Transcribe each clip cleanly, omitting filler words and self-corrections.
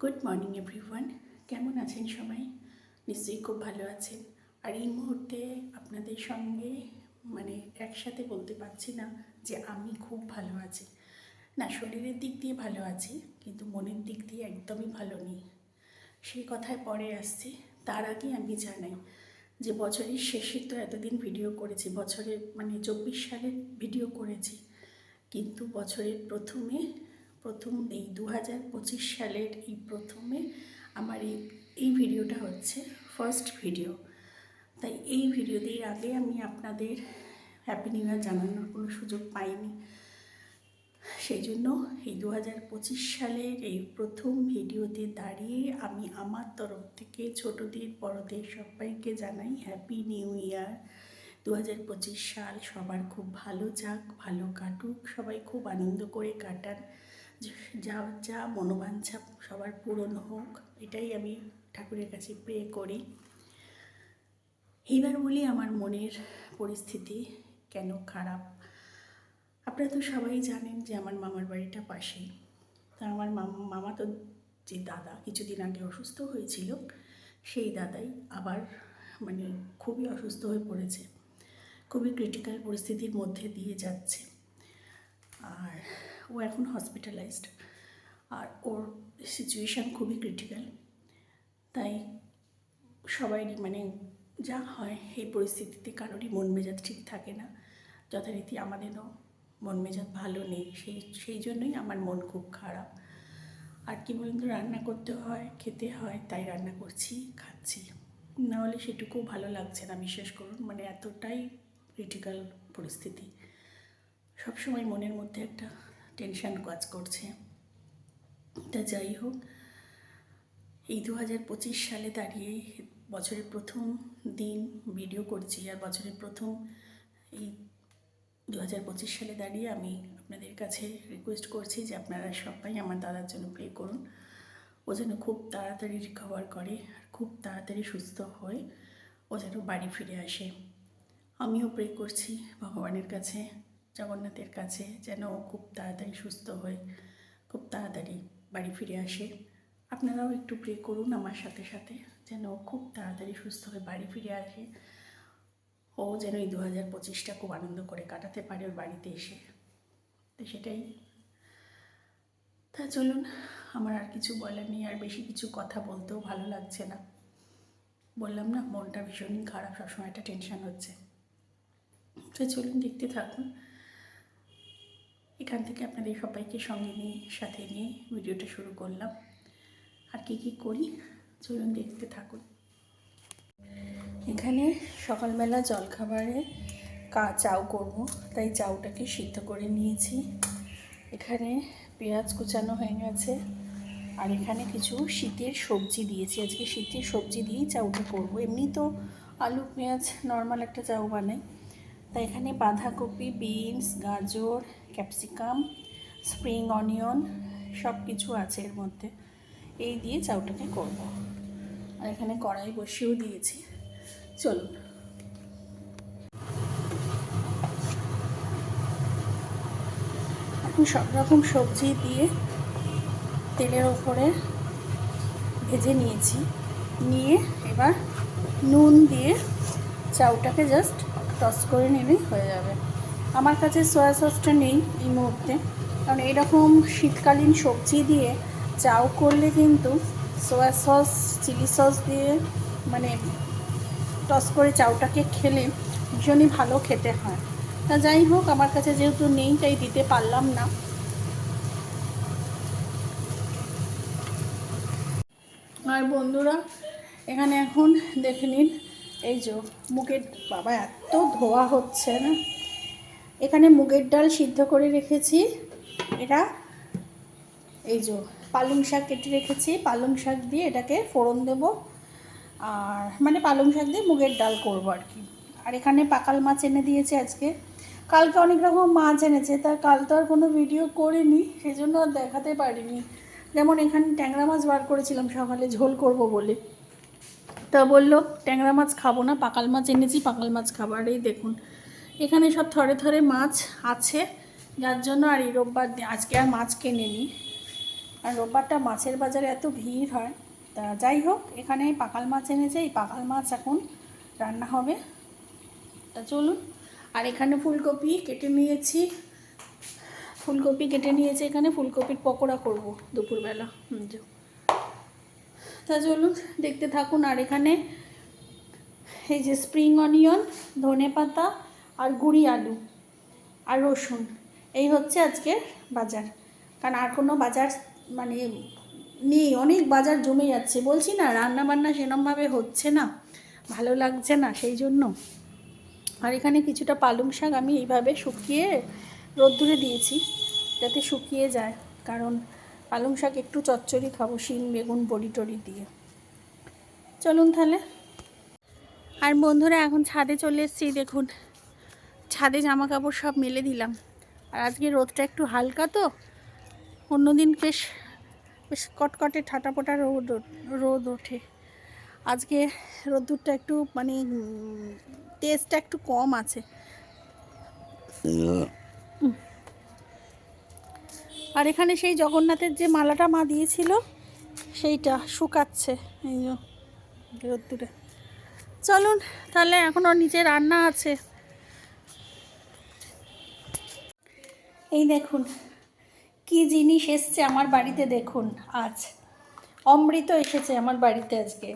Good morning everyone. কেমন আছেন সবাই? নিশ্চয়ই খুব ভালো আছেন। আর এই মুহূর্তে আপনাদের সঙ্গে একসাথে বলতে পারছি না যে আমি খুব ভালো আছি। না, শরীরের দিক দিয়ে ভালো আছি, কিন্তু মনের দিক দিয়ে একদমই ভালো নেই। সেই কথায় পরে আসছি। তার আগে আমি জানাই যে বছরের শেষে তো এতদিন ভিডিও করেছি, বছরের 24 সালের ভিডিও করেছি, কিন্তু বছরের প্রথম এই 2025 সালের এই প্রথমে আমার এই ভিডিওটা হচ্ছে ফার্স্ট ভিডিও। তাই এই ভিডিও দিয়ে আগে আমি আপনাদের হ্যাপি নিউ ইয়ার জানানোর কোনো সুযোগ পাইনি। সেই জন্য এই 2025 সালের এই প্রথম ভিডিওতে দাঁড়িয়ে আমি আমার তরফ থেকে ছোটদের বড়দের সবাইকে জানাই হ্যাপি নিউ ইয়ার। 2025 সাল সবার খুব ভালো যাক, ভালো কাটুক, সবাই খুব আনন্দ করে কাটান, যা যা মনোবাঞ্ছা সবার পূরণ হোক, এটাই আমি ঠাকুরের কাছে প্রে করি। এইবার বলি আমার মনের পরিস্থিতি কেন খারাপ। আপনারা তো সবাই জানেন যে আমার মামার বাড়িটা পাশেই। তা আমার মামা তো যে দাদা কিছুদিন আগে অসুস্থ হয়েছিল, সেই দাদাই আবার খুবই অসুস্থ হয়ে পড়েছে, খুবই ক্রিটিক্যাল পরিস্থিতির মধ্যে দিয়ে যাচ্ছে। আর ও এখন হসপিটালাইজড, আর ওর সিচুয়েশান খুবই ক্রিটিক্যাল। তাই সবাইরই যা হয় এই পরিস্থিতিতে কারোরই মন মেজাজ ঠিক থাকে না। যথারীতি আমাদেরও মন মেজাজ ভালো নেই, সেই জন্যই আমার মন খুব খারাপ। আর কি বলুন তো, রান্না করতে হয়, খেতে হয়, তাই রান্না করছি, খাচ্ছি, নাহলে সেটুকুও ভালো লাগছে না, বিশ্বাস করুন। এতটাই ক্রিটিক্যাল পরিস্থিতি, সবসময় মনের মধ্যে একটা টেনশান কাজ করছে। তা যাই হোক, এই 2025 সালে দাঁড়িয়ে বছরের প্রথম দিন ভিডিও করছি, আর বছরের প্রথম এই 2025 সালে দাঁড়িয়ে আমি আপনাদের কাছে রিকোয়েস্ট করছি যে আপনারা সবাই আমার দাদার জন্য প্রে করুন। ও যেন খুব তাড়াতাড়ি রিকভার করে, আর খুব তাড়াতাড়ি সুস্থ হয়ে ও যেন বাড়ি ফিরে আসে। আমিও প্রে করছি ভগবানের কাছে, জগন্নাথের কাছে, যেন ও খুব তাড়াতাড়ি সুস্থ হয়ে খুব তাড়াতাড়ি বাড়ি ফিরে আসে। আপনারাও একটু প্রে করুন আমার সাথে সাথে, যেন ও খুব তাড়াতাড়ি সুস্থ হয়ে বাড়ি ফিরে আসে। ও যেন এই 2025টা খুব আনন্দ করে কাটাতে পারে ওর বাড়িতে এসে। তো সেটাই। তা চলুন, আমার আর কিছু বলার নেই, আর বেশি কিছু কথা বলতেও ভালো লাগছে না। বললাম না, মনটা ভীষণই খারাপ, সবসময় একটা টেনশান হচ্ছে। তো চলুন, দেখতে থাকুন। এখান থেকে আপনাদের সবাইকে সঙ্গে নিয়ে, সাথে নিয়ে ভিডিওটা শুরু করলাম। আর কি কি করি চলুন দেখতে থাকুন। এখানে সকালবেলা জলখাবারে চাউ করব, তাই চাউটাকে সিদ্ধ করে নিয়েছি। এখানে পেঁয়াজ কুচানো হয়ে গেছে, আর এখানে কিছু শীতের সবজি দিয়েছি। আজকে শীতের সবজি দিয়েই চাউটা করব। এমনি তো আলু পেঁয়াজ নর্মাল একটা চাউ বানাই, তাই এখানে বাঁধাকপি, বিনস, গাজর, ক্যাপসিকাম, স্প্রিং অনিয়ন সব কিছু আছে এর মধ্যে। এই দিয়ে চাউটাকে করব। আর এখানে কড়াই বসিয়েও দিয়েছি। চলুন। এখন সব রকম সবজি দিয়ে তেলের ওপরে ভেজে নিয়েছি, নিয়ে এবার নুন দিয়ে চাউটাকে জাস্ট টস করে নিলেই হয়ে যাবে। আমার কাছে সয়া সসটা নেই এই মুহূর্তে, কারণ এইরকম শীতকালীন সবজি দিয়ে চাউ করলে কিন্তু সয়া সস, চিলি সস দিয়ে টস করে চাউটাকে খেলে ভীষণই ভালো খেতে হয়। তা যাই হোক, আমার কাছে যেহেতু নেই তাই দিতে পারলাম না। আর বন্ধুরা, এখানে এখন দেখে নিন, এই যে মুগের, বাবা এত ধোয়া হচ্ছে না, এখানে মুগের ডাল সিদ্ধ করে রেখেছি। এটা এই যে পালং শাক কেটে রেখেছি, পালং শাক দিয়ে এটাকে ফোড়ন দেব, আর পালং শাক দিয়ে মুগের ডাল করবো আর কি। আর এখানে পাকাল মাছ এনে দিয়েছে আজকে, কালকে অনেক রকম মাছ এনেছে, তা কাল তো আর কোনো ভিডিও করিনি, সেজন্য আর দেখাতে পারিনি। যেমন এখানে ট্যাংরা মাছ বার করেছিলাম সকালে ঝোল করব বলে, তা বললো ট্যাংরা মাছ খাবো না, পাকাল মাছ এনেছি, পাকাল মাছ খাবার। এই দেখুন এখানে সব থরে থরে মাছ আছে, যার জন্য আর এই রোববার আজকে আর মাছ কিনে নিই। আর রোববারটা মাছের বাজারে এত ভিড় হয়। তা যাই হোক, এখানে পাকাল মাছ এনেছে, এই পাকাল মাছ এখন রান্না হবে। তা চলুন। আর এখানে ফুলকপি কেটে নিয়েছি, এখানে ফুলকপির পকোড়া করব দুপুরবেলা। তা চলুন দেখতে থাকুন। আর এখানে এই যে স্প্রিং অনিয়ন, ধনেপাতা আর গুঁড়ি আলু আর রসুন, এই হচ্ছে আজকের বাজার। কারণ আর কোনো বাজার মানে নেই, অনেক বাজার জমে যাচ্ছে। বলছি না, রান্না বান্না সেরকমভাবে হচ্ছে না, ভালো লাগছে না, সেই জন্য। আর এখানে কিছুটা পালং শাক আমি এইভাবে শুকিয়ে রোদ্দুরে দিয়েছি যাতে শুকিয়ে যায়, কারণ পালং শাক একটু চচ্চড়ি খাবো শিম বেগুন বড়ি টড়ি দিয়ে। চলুন তাহলে। আর বন্ধুরা এখন ছাদে চলে এসেছি, দেখুন ছাদে জামা কাপড় সব মেলে দিলাম। আর আজকে রোদটা একটু হালকা, তো অন্যদিন বেশ বেশ কটকটে ঠাটাপটা রোদ ওঠে। আজকে রোদ্দুরটা একটু মানে তেজটা একটু কম আছে। আর এখানে সেই জগন্নাথের যে মালাটা মা দিয়েছিল সেইটা শুকাচ্ছে এই রোদ্দুরে। চলুন তাহলে, এখনও নিচে রান্না আছে। এই দেখুন কি জিনিস এসছে আমার বাড়িতে, দেখুন আজ অমৃত এসেছে আমার বাড়িতে আজকে।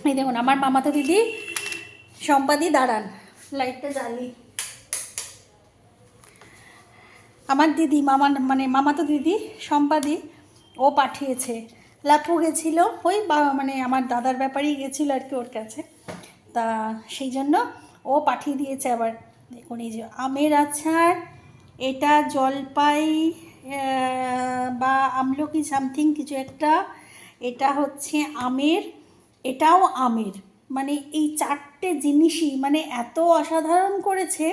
এই দেখুন আমার মামাতো দিদি সম্পাদি, দাঁড়ান লাইটটা জ্বালি। আমার দিদি মামাতো দিদি সম্পাদি ও পাঠিয়েছে। লাপু গেছিলো ওই মানে আমার দাদার ব্যাপারেই গেছিলো আর কি ওর কাছে, তা সেই জন্য ও পাঠিয়ে দিয়েছে। আবার দেখুন এই যে আমের আচার, এটা জলপাই বা আমলকি সামথিং কিছু একটা, এটা হচ্ছে আমের, এটাও আমের, মানে এই চারটে জিনিসই মানে এত অসাধারণ করেছে।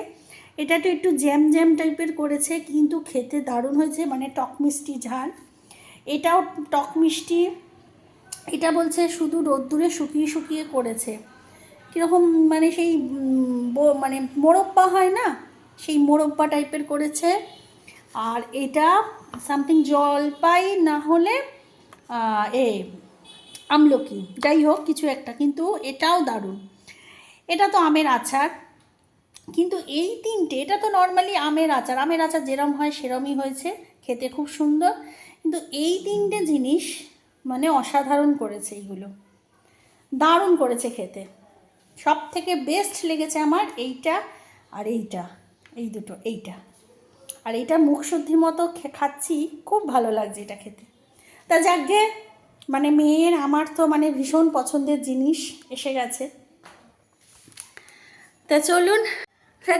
এটা তো একটু জ্যাম জ্যাম টাইপের করেছে, কিন্তু খেতে দারুণ হয়েছে, মানে টক মিষ্টি ঝাল। এটাও টক মিষ্টি। এটা বলছে শুধু রোদ্দুরে শুকিয়ে শুকিয়ে করেছে, কীরকম মানে সেই মানে মোরব্বা হয় না, সেই মোরব্বা টাইপের করেছে। আর এটা সামথিং জলপাই না হলে আমলকি, যাই হোক কিছু একটা, কিন্তু এটাও দারুণ। এটা তো আমের আচার, কিন্তু এই তিনটে, এটা তো নর্মালি আমের আচার যেরম হয় সেরমই হয়েছে, খেতে খুব সুন্দর। কিন্তু এই তিনটে জিনিস মানে অসাধারণ করেছে, এইগুলো দারুণ করেছে খেতে। সব থেকে বেস্ট লেগেছে আমার এইটা আর এইটা, এই দুটো, এইটা আর এইটা মুখ শুদ্ধির মতো খাচ্ছি, খুব ভালো লাগছে এটা খেতে। তা যাকগে, মানে মেয়ের আমার তো মানে ভীষণ পছন্দের জিনিস এসে গেছে। তা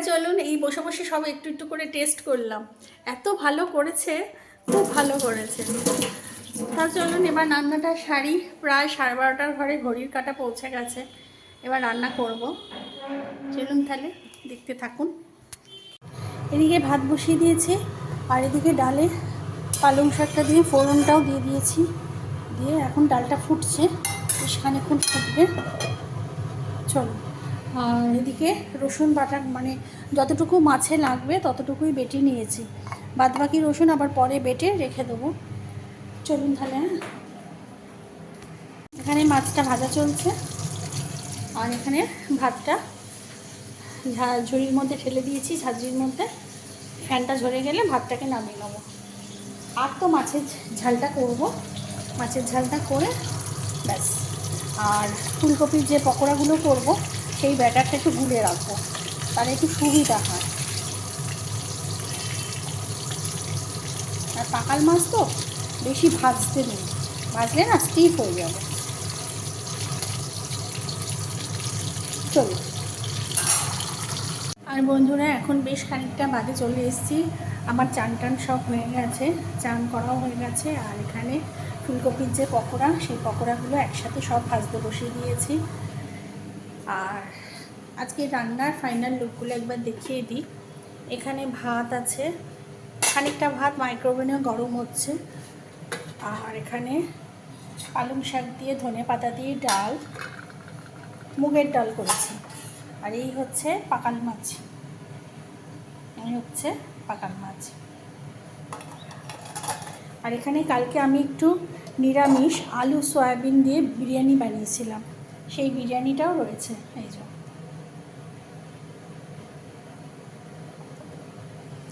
চলুন এই বসে বসে সব একটু একটু করে টেস্ট করলাম, এত ভালো করেছে, খুব ভালো করেছে। তা চলুন এবার রান্নাটা সারি, প্রায় 12:30 ঘরে ঘড়ির কাঁটা পৌঁছে গেছে, এবার রান্না করব। চলুন তাহলে দেখতে থাকুন। এদিকে ভাত বসিয়ে দিয়েছি, আর এদিকে ডালে পালং শাকটা দিয়ে ফোড়নটাও দিয়ে দিয়েছি, দিয়ে এখন ডালটা ফুটছে, বেশ খানিকক্ষণ ফুটবে। চলো। আর এদিকে রসুন বাটা, মানে যতটুকু মাছে লাগবে ততটুকুই বেটে নিয়েছি, বাদবাকি রসুন আবার পরে বেটে রেখে দেবো। চলুন তাহলে। হ্যাঁ, এখানে মাছটা ভাজা চলছে, আর এখানে ভাতটা ঝুড়ির মধ্যে ঠেলে দিয়েছি, ঝাঁঝরির মধ্যে। ফ্যানটা ঝরে গেলে ভাতটাকে নামিয়ে নেবো। আর তো মাছের ঝালটা করব, মাছের ঝালটা করে ব্যাস। আর ফুলকপির যে পকোড়াগুলো করব সেই ব্যাটারটা একটু গুলে রাখবো, তাহলে একটু সুবিধা হয়। আর পাকাল মাছ তো বেশি ভাজতে নেই, ভাজলে না স্টিফ হয়ে যাবে। চলো। আর বন্ধুরা এখন বেশ খানিকটা বাদে চলে এসেছি, আমার চান টান সব হয়ে গেছে, চান করাও হয়ে গেছে। আর এখানে ফুলকপির যে পকোড়া, সেই পকোড়াগুলো একসাথে সব ভাজতে বসিয়ে দিয়েছি। আর আজকে রান্নার ফাইনাল লুকগুলো একবার দেখিয়ে দিই। এখানে ভাত আছে, খানিকটা ভাত মাইক্রোওভেনে গরম হচ্ছে। আর এখানে পালং শাক দিয়ে ধনে পাতা দিয়ে ডাল, মুগের ডাল করেছি। আর এই হচ্ছে পাকাল মাছ, আর আর এখানে কালকে আমি একটু নিরামিষ আলু সয়াবিন দিয়ে বিরিয়ানি বানিয়েছিলাম, সেই বিরিয়ানিটাও রয়েছে। এই যে,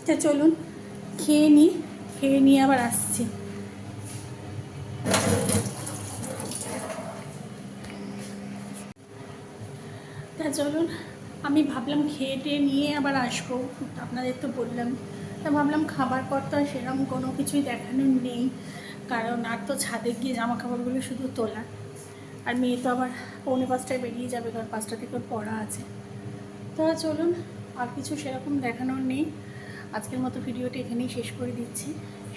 তা চলুন খেয়ে নিয়ে আবার আসছি। তা চলুন, আমি ভাবলাম খেয়ে টেয়ে নিয়ে আবার আসবো, আপনাদের তো বললাম। তা ভাবলাম খাবার পর তো আর সেরকম কোনো কিছুই দেখানোর নেই, কারণ আর তো ছাদে গিয়ে জামা কাপড়গুলো শুধু তোলা, আর মেয়ে তো আবার 4:45 বেরিয়ে যাবে, কারণ 5টা থেকে ওর পড়া আছে। তো চলুন, আর কিছু সেরকম দেখানোর নেই। আজকের মতো ভিডিওটা এখানেই শেষ করে দিচ্ছি।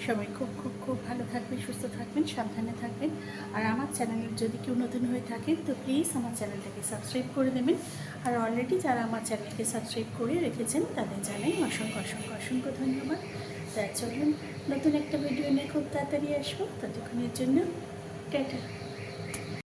সবাই খুব খুব খুব ভালো থাকবেন, সুস্থ থাকবেন, সাবধানে থাকবেন। আর আমার চ্যানেলের যদি কেউ নতুন হয়ে থাকেন তো প্লিজ আমার চ্যানেলটাকে সাবস্ক্রাইব করে দেবেন। আর অলরেডি যারা আমার চ্যানেলকে সাবস্ক্রাইব করে রেখেছেন তাদের জানাই অসংখ্য অসংখ্য অসংখ্য ধন্যবাদ। তাই চলুন, নতুন একটা ভিডিও নিয়ে খুব তাড়াতাড়ি আসবো। ততক্ষণের জন্য টাটা।